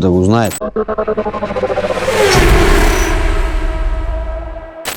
Да го знаете.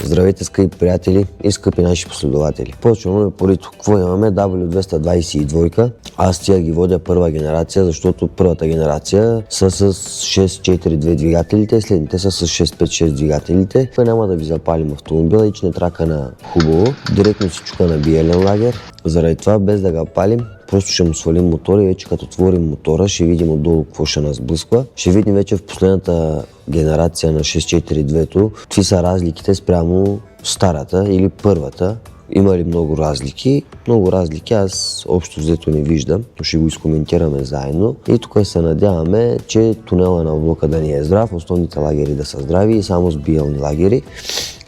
Здравейте, скъпи приятели и скъпи наши последователи. Почваме порито. Какво имаме? W222. Аз тия ги водя първа генерация, защото първата генерация са с 642 двигателите, следните са с 656 двигателите. Няма да ви запалим автомобила и че не трака на хубаво. Директно се чука на биелен лагер. Заради това, без да го палим, просто ще му свалим мотора и вече като отворим мотора, ще видим отдолу какво ще нас блъсква. Ще видим вече в последната генерация на 642-то, какви са разликите спрямо старата или първата. Има ли много разлики? Много разлики аз общо взето не виждам, но ще го изкоментираме заедно. И тук се надяваме, че тунела на облака да ни е здрав, основните лагери да са здрави и само с биелни лагери.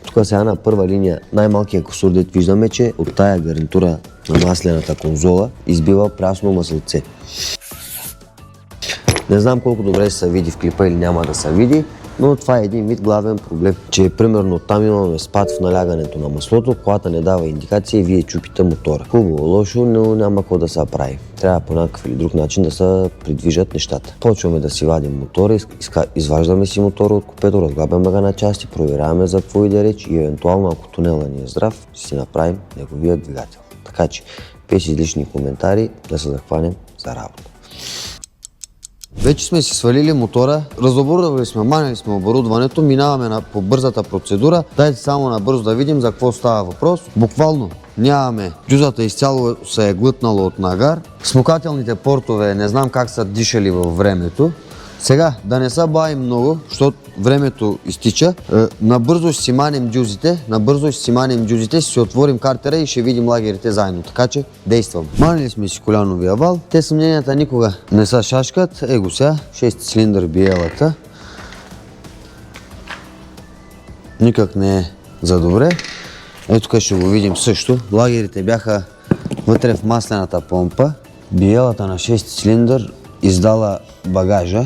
Тук сега на първа линия най-малкият кусур, дето виждаме, че от тая гарнитура на маслената конзола избива прясно маслце. Не знам колко добре се види в клипа или няма да се види, но това е един вид главен проблем, че примерно там имаме спад в налягането на маслото, колата не дава индикация и вие чупите мотора. Хубаво, лошо, но няма какво да се прави. Трябва по някакъв или друг начин да се придвижат нещата. Почваме да си вадим мотора, изваждаме си мотора от купето, разглабяме го на части, проверяваме за какво иде реч и евентуално, ако тунела ни е здрав, ще си направим неговия двигател. Така че, без излишни коментари, да се захванем за работа. Вече сме си свалили мотора, разоборудвали сме, манили сме оборудването, минаваме по бързата процедура. Дайте само набързо да видим за какво става въпрос. Буквално нямаме, дюзата изцяло се е глътнала от нагар. Смукателните портове не знам как са дишали във времето. Сега, да не се бавим много, защото времето изтича. Набързо ще си манем дюзите, ще си отворим картера и ще видим лагерите заедно. Така че, действам. Манили сме си коляновия вал. Те съмненията никога не са шашкат. Его сега, 6 цилиндър биелата. Никак не е за добре. Ето тук ще го видим също. Лагерите бяха вътре в маслената помпа. Биелата на 6 цилиндър издала багажа.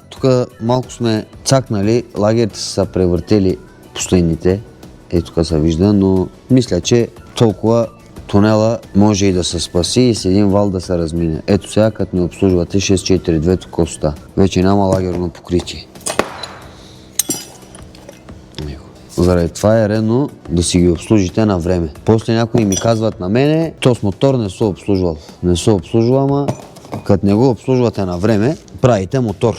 Тук малко сме цакнали, лагерите са превъртели последните. Ето тук се вижда, но мисля, че толкова тунела може и да се спаси и с един вал да се размине. Ето сега, като ни обслужвате 642-то коста. Вече няма лагерно покритие. Заради това е редно да си ги обслужите на време. После някои ми казват на мене, то с мотор не се обслужвал. Не се обслужва, ама като не го обслужвате на време, правите мотор.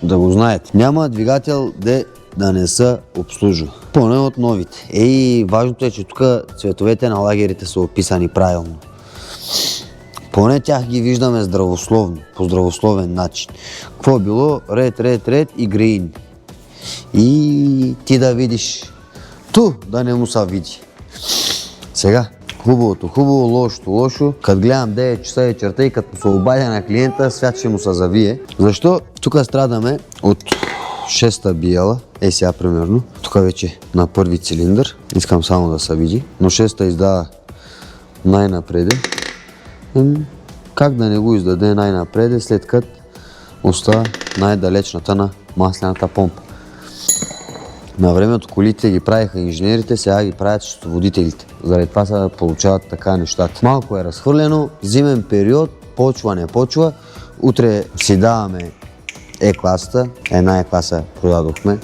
Да го знаете. Няма двигател да не се обслужва. Поне от новите. Важното е, че тук цветовете на лагерите са описани правилно. Поне тях ги виждаме здравословно, по здравословен начин. Какво е било? Ред и грин. И ти да видиш да не му се види. Сега, хубавото хубаво, лошото лошо. Като гледам 9 часа вечерта и като се обадя на клиента, свят ще му се завие. Защо? Тук страдаме от 6-та биела. Сега примерно. Тук вече на първи цилиндър. Искам само да се види. Но 6-та издава най-напреде. Как да не го издаде най-напреде, след като остава най-далечната на маслената помпа. На времето колите ги правиха инженерите, сега ги правят счетоводителите. Заради това се получават така нещата. Малко е разхвърлено, зимен период, почва, не почва. Утре си даваме Е-класата, една Е-класа продадохме,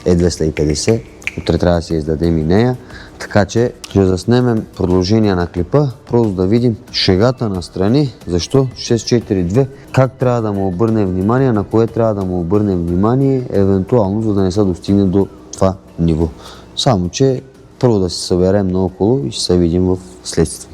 Е250. Утре трябва да си издадем и нея. Така че ще заснемем продължение на клипа, просто да видим шегата на страни, защо 642, как трябва да му обърнем внимание, на кое трябва да му обърнем внимание, евентуално, за да не се достигне до това ниво. Само че първо да се съберем наоколо и ще се видим в следствие.